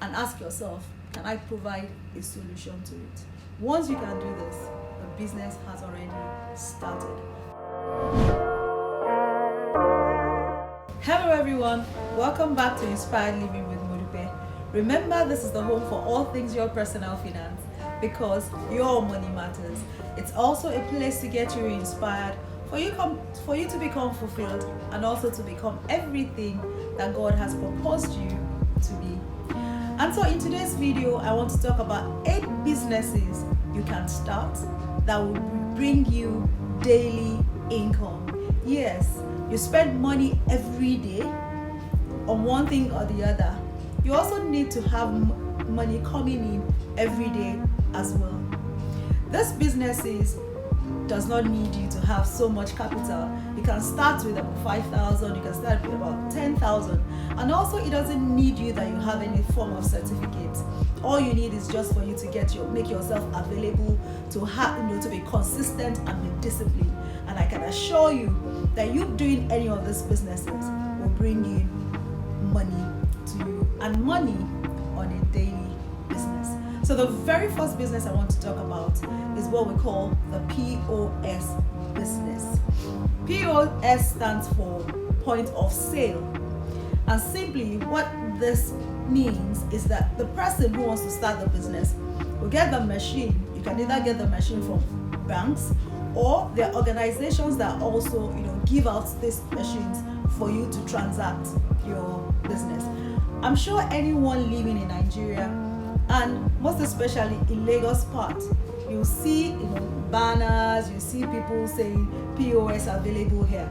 and ask yourself, can I provide a solution to it? Once you can do this, the business has already started. Hello everyone, welcome back to Inspired Living with Modupe. Remember, this is the home for all things your personal finance, because your money matters. It's also a place to get you inspired, for you to become fulfilled, and also to become everything that God has proposed you to be. And so in today's video, I want to talk about 8 businesses you can start that will bring you daily income. Yes, you spend money every day on one thing or the other. You also need to have money coming in every day as well. This businesses does not need you to have so much capital. You can start with about 5,000, you can start with about 10,000, and also it doesn't need you that you have any form of certificate. All you need is just for you to make yourself available to be consistent and be disciplined. And I can assure you that you doing any of these businesses will bring in money to you, and money on a daily business. So the very first business I want to talk about is what we call the POS business. POS stands for point of sale. And simply what this means is that the person who wants to start the business will get the machine. You can either get the machine from banks, or there are organizations that also give out these machines for you to transact your business. I'm sure anyone living in Nigeria, and most especially in Lagos part, you see banners, you see people saying POS available here.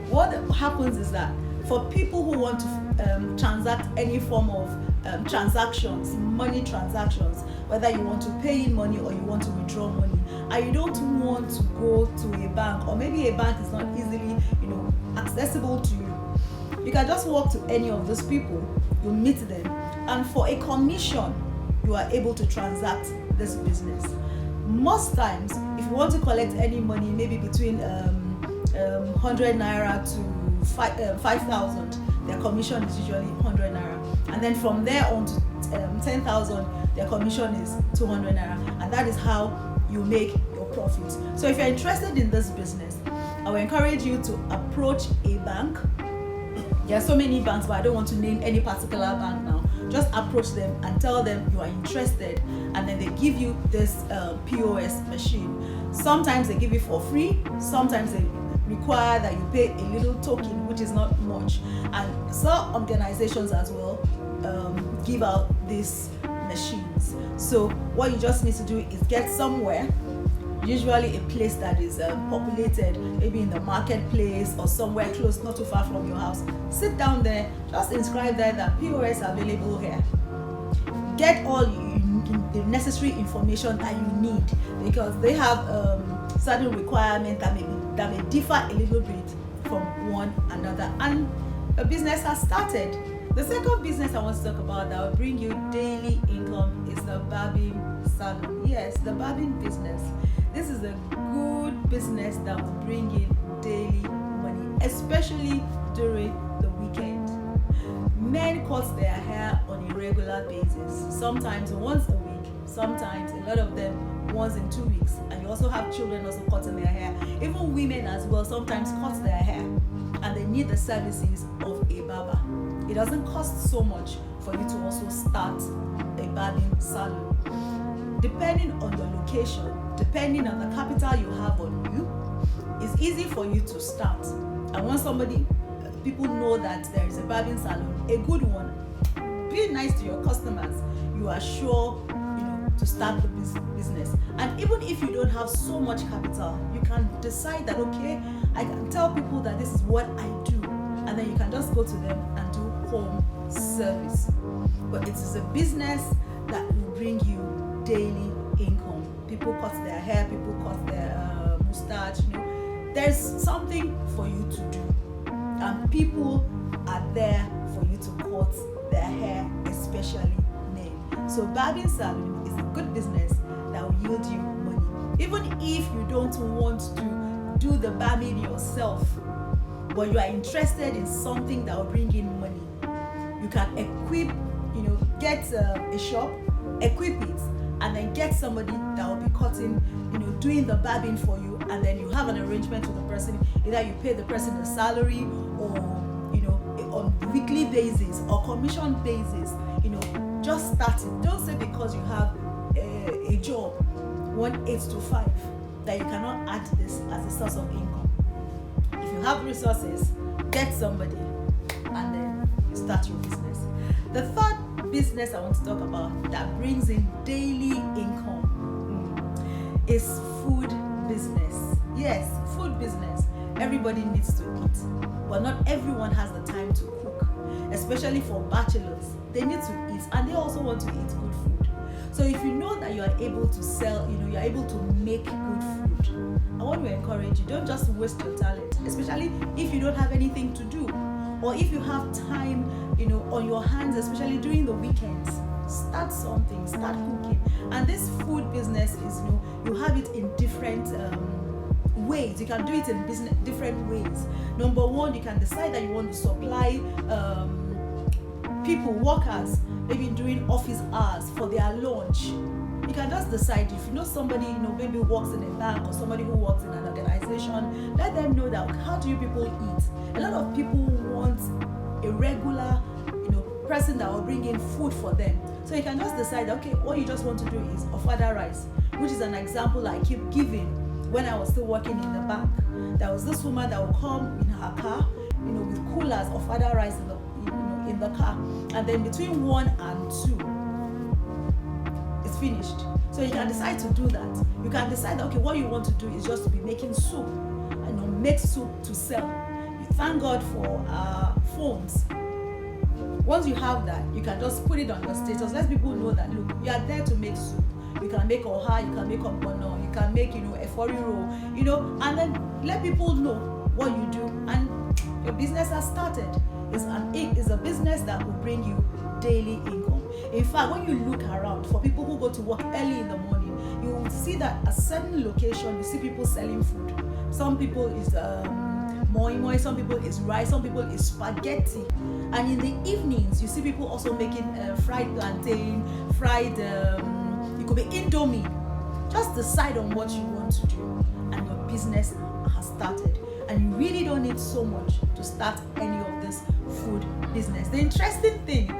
What happens is that for people who want to transact any form of transactions, money transactions, whether you want to pay in money or you want to withdraw money, and you don't want to go to a bank, or maybe a bank is not easily accessible to you, you can just walk to any of those people, you meet them, and for a commission you are able to transact this business. Most times, if you want to collect any money, maybe between 100 naira to 5,000, their commission is usually 100 naira, and then from there on to 10,000, their commission is 200 naira, and that is how you make your profits. So if you're interested in this business, I will encourage you to approach a bank. There are so many banks, but I don't want to name any particular bank now. Just approach them and tell them you are interested, and then they give you this POS machine. Sometimes they give it for free, sometimes they require that you pay a little token, which is not much, and some organizations as well give out these machines. So what you just need to do is get somewhere, usually a place that is populated, maybe in the marketplace or somewhere close, not too far from your house. Sit down there, just inscribe there that POS available here. Get all the necessary information that you need, because they have certain requirements that may differ a little bit from one another, and the business has started. The second business I want to talk about that will bring you daily income is the Barbing Salon. Yes, the barbing business. This is a good business that will bring in daily money, especially during the weekend. Men cut their hair on a regular basis, sometimes once a week, sometimes a lot of them once in 2 weeks, and you also have children also cutting their hair. Even women as well sometimes cut their hair, and they need the services of a barber. It doesn't cost so much for you to also start a barbing salon. Depending on the location, depending on the capital you have on you, it's easy for you to start. And once people know that there is a barbing salon, a good one, be nice to your customers, you are sure to start the business. And even if you don't have so much capital, you can decide that, okay, I can tell people that this is what I do, and then you can just go to them and do home service. But it is a business that will bring you daily income. People cut their hair, people cut their mustache. There's something for you to do, and people are there for you to cut their hair, especially men. So barbing salon is a good business that will yield you money. Even if you don't want to do the barbing yourself, but you are interested in something that will bring in money, you can equip, get a shop, equip it, and then get somebody that will be cutting, doing the barbing for you, and then you have an arrangement with the person. Either you pay the person a salary, or on weekly basis or commission basis. Just start it. Don't say because you have a job 8 to 5 that you cannot add this as a source of income. If you have resources, get somebody, and then you start your business. The third business I want to talk about that brings in daily income is food business. Yes, food business. Everybody needs to eat, but not everyone has the time to cook, especially for bachelors. They need to eat, and they also want to eat good food. So if you know that you are able to sell, you're able to make good food, I want to encourage you, don't just waste your talent, especially if you don't have anything to do, or if you have time, on your hands, especially during the weekends. Start something, start cooking. And this food business is, you have it in different ways. You can do it in different ways. Number one, you can decide that you want to supply workers, maybe during office hours for their lunch. You can just decide, if you know somebody, maybe works in a bank, or somebody who works in an organization, let them know that how do you people eat. A lot of people want a regular, person that will bring in food for them. So you can just decide, okay, what you just want to do is ofada rice, which is an example I keep giving. When I was still working in the bank, there was this woman that would come in her car, with coolers of other rice in the car, and then between 1 and 2, it's finished. So you can decide to do that. You can decide that, okay, what you want to do is just to be making soup, make soup to sell. You thank God for phones. Once you have that, you can just put it on your status. Let people know that, look, you are there to make soup. You can make oha, you can make ogbono, you can make, a fori roll, and then let people know what you do, and your business has started. It's a business that will bring you daily income. In fact, when you look around, for people who go to work early in the morning, you will see that at a certain location, you see people selling food. Some people is moi moi, some people is rice, some people is spaghetti. And in the evenings, you see people also making fried plantain, fried, it could be indomie. Just decide on what you want to do, and your business has started. And you really don't need so much to start any of this food business. The interesting thing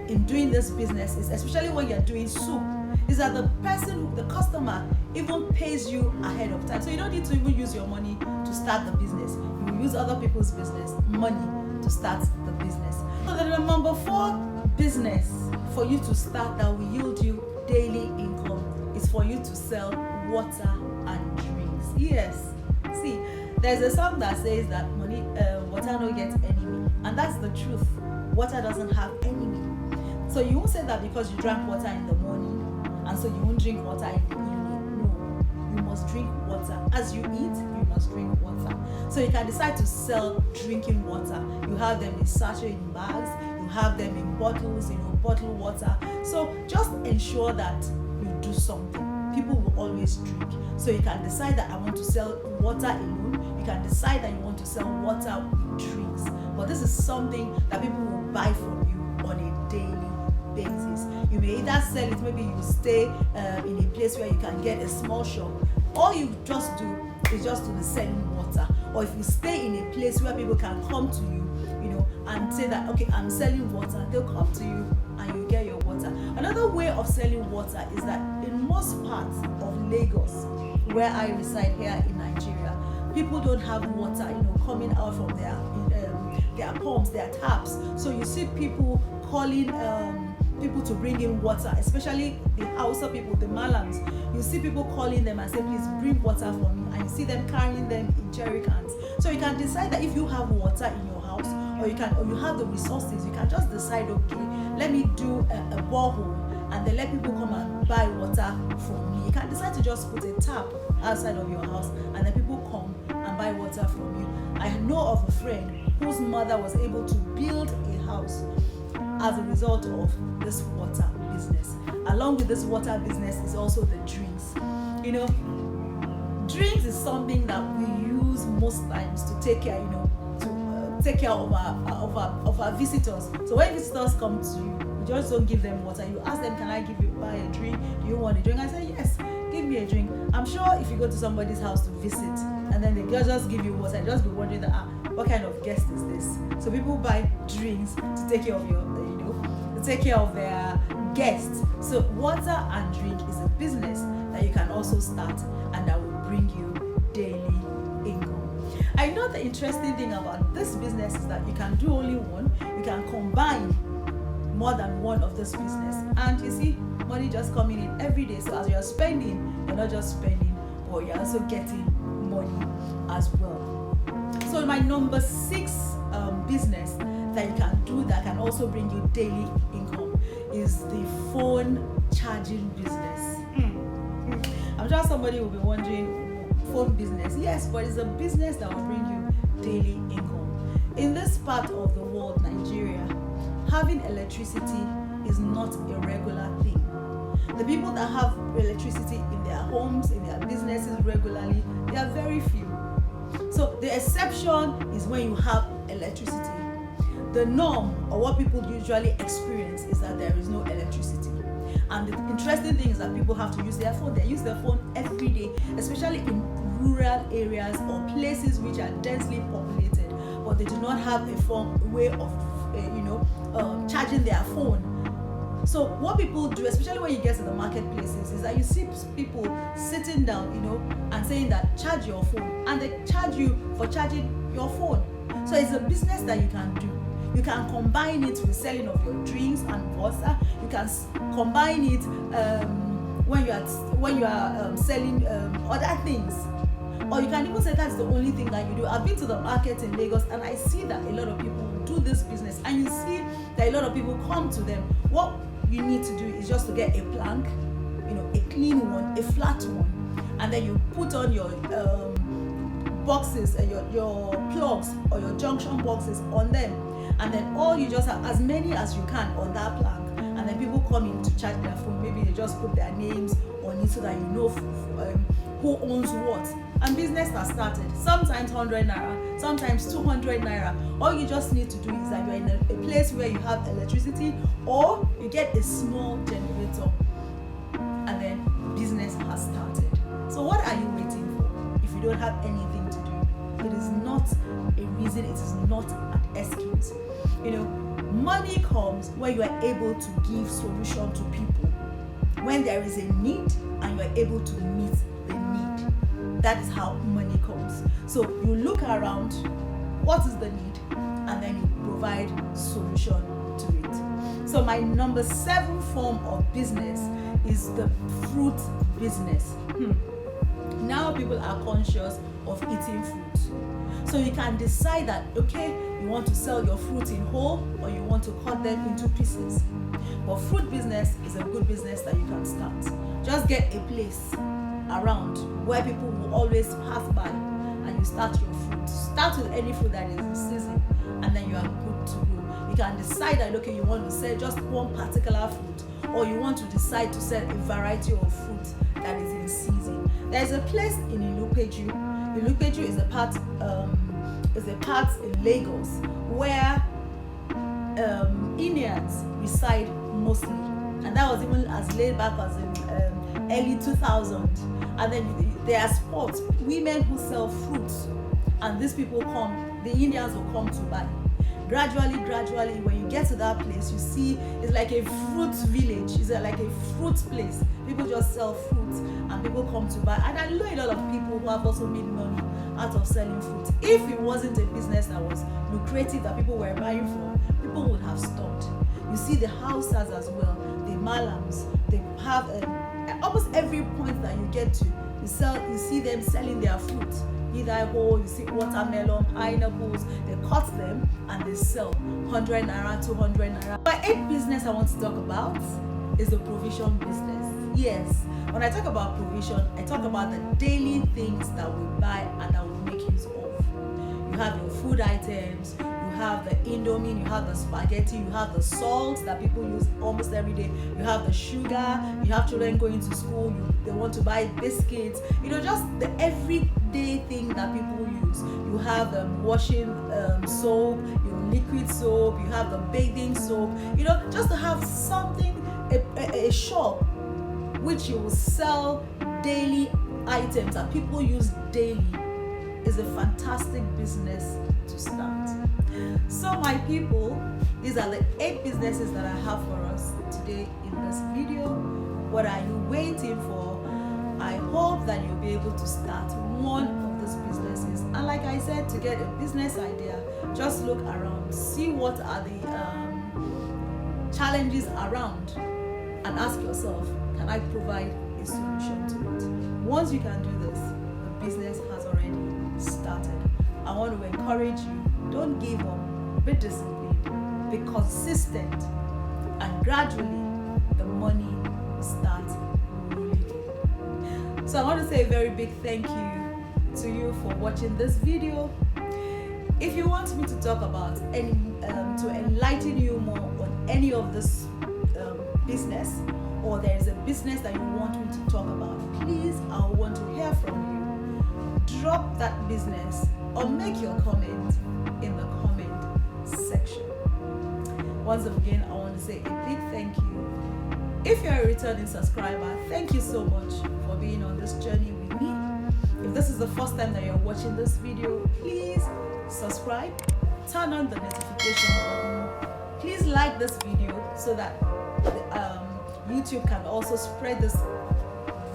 in doing this business is, especially when you're doing soup, is that the customer even pays you ahead of time. So you don't need to even use your money to start the business. You will use other people's business money to start the business. So the number 4 business for you to start that will yield you daily income is for you to sell water and drinks. Yes. See, there's a song that says that water no gets enemy, and that's the truth. Water doesn't have enemy. So you won't say that because you drank water in the morning, and so you won't drink water in the evening. No, you must drink water. As you eat, you must drink water. So you can decide to sell drinking water. You have them in sachet, in bags. You have them in bottles, bottled water. So just ensure that you do something. People will always drink. So you can decide that I want to sell water alone. You can decide that you want to sell water with drinks. But this is something that people will buy from you on a daily basis. You may either sell it, maybe you stay in a place where you can get a small shop. All you just do is just to be selling water. Or if you stay in a place where people can come to you, and say that, okay, I'm selling water, they'll come to you and you get your water. Another way of selling water is that in most parts of Lagos, where I reside here in Nigeria, people don't have water, coming out from their pumps, their taps. So you see people calling people to bring in water, especially the Hausa people, the Malams. You see people calling them and say, please bring water for me, and you see them carrying them in jerry cans. So you can decide that if you have water in your house, or you have the resources, you can just decide, okay, let me do a borehole, and then let people come and buy water from me. You can decide to just put a tap outside of your house, and then people come and buy water from you. I know of a friend whose mother was able to build a house as a result of this water business. Along with this water business is also the drinks. Drinks is something that we use most times to take care, take care of our visitors. So when visitors come to you, you just don't give them water. You ask them, can I buy a drink? Do you want a drink? I say, yes, give me a drink. I'm sure if you go to somebody's house to visit and then they just give you water, just be wondering that, what kind of guest is this? So people buy drinks to take care of to take care of their guests. So water and drink is a business that you can also start, and that will bring you daily income. I know the interesting thing about this business is that you can do only one. You can combine more than one of this business, and you see money just coming in every day. So as you're spending, you're not just spending, but you're also getting money as well. So my number 6 business that you can do that can also bring you daily income is the phone charging business. I'm sure somebody will be wondering, phone business? Yes, but it's a business that will bring you daily income. In this part of the world, Nigeria, having electricity is not a regular thing. The people that have electricity in their homes, in their businesses regularly, they are very few. So the exception is when you have electricity. The norm, or what people usually experience, is that there is no electricity. And the interesting thing is that people have to use their phone. They use their phone every day, especially in rural areas or places which are densely populated, but they do not have a way of charging their phone. So what people do, especially when you get to the marketplaces, is that you see people sitting down, and saying that charge your phone, and they charge you for charging your phone. So it's a business that you can do. You can combine it with selling of your drinks and water. You can combine it when you are selling other things. Or you can even say that's the only thing that you do. I've been to the market in Lagos, and I see that a lot of people do this business, and you see that a lot of people come to them. What you need to do is just to get a plank, a clean one, a flat one, and then you put on your boxes, your plugs or your junction boxes on them, and then all you just have as many as you can on that plank, and then people come in to charge their phone. Maybe they just put their names on it so that who owns what, and business has started. Sometimes 100 naira, sometimes 200 naira. All you just need to do is that you're in a place where you have electricity, or you get a small generator, and then business has started. So what are you waiting for if you don't have anything to do? It is not a reason, it is not an excuse. Money comes when you are able to give solution to people. When there is a need and you are able to meet the need, that is how money comes. So you look around, what is the need, and then you provide solution to it. So my number 7 form of business is the fruit business. Now people are conscious of eating fruit. So you can decide that, okay, you want to sell your fruit in whole, or you want to cut them into pieces. But fruit business is a good business that you can start. Just get a place around where people will always pass by, and you start your fruit. Start with any fruit that is in season, and then you are good to go. You can decide that, okay, you want to sell just one particular fruit, or you want to decide to sell a variety of fruit that is in season. There is a place in Ilupeju. Ilupeju is a part in Lagos where Indians reside mostly, and that was even as late back as in early 2000. And then there are spots, women who sell fruits, and these people come, the Indians will come to buy. Gradually, when you get to that place, you see it's like a fruit village. It's like a fruit place. People just sell fruits, and people come to buy. And I know a lot of people who have also made money out of selling fruit. If it wasn't a business that was lucrative, that people were buying from, people would have stopped. You see the Hausas as well, the Malams, they have almost every point that you get to, you see them selling their fruit. Either whole, you see watermelon, pineapples, they cut them and they sell 100 naira, 200 naira. My 8th business I want to talk about is the provision business. Yes, when I talk about provision, I talk about the daily things that we buy and that we make use of. You have your food items, you have the Indomie, you have the spaghetti, you have the salt that people use almost every day, you have the sugar, you have children going to school, they want to buy biscuits, just the everyday thing that people use. You have washing soap, you liquid soap, you have the bathing soap, just to have something, a shop which you will sell daily items that people use daily is a fantastic business to start. So my people, these are the 8 businesses that I have for us today in this video. What are you waiting for? I hope that you'll be able to start one of these businesses. And like I said, to get a business idea, just look around, see what are the challenges around, and ask yourself, can I provide a solution to it? Once you can do this, the business has already started. I want to encourage you, don't give up, be disciplined, be consistent, and gradually the money will start rolling in. So I want to say a very big thank you to you for watching this video. If you want me to talk about any, to enlighten you more on any of this business, or there is a business that you want me to talk about, please, I want to hear from you. Drop that business or make your comment in the comment section. Once again, I want to say a big thank you. If you're a returning subscriber, thank you so much for being on this journey with me. If this is the first time that you're watching this video, please subscribe, turn on the notification button. Please like this video so that YouTube can also spread this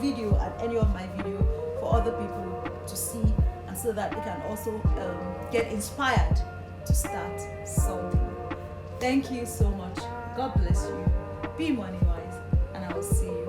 video and any of my video for other people to see, and so that they can also get inspired to start something. Thank you so much. God bless you. Be money wise, and I will see you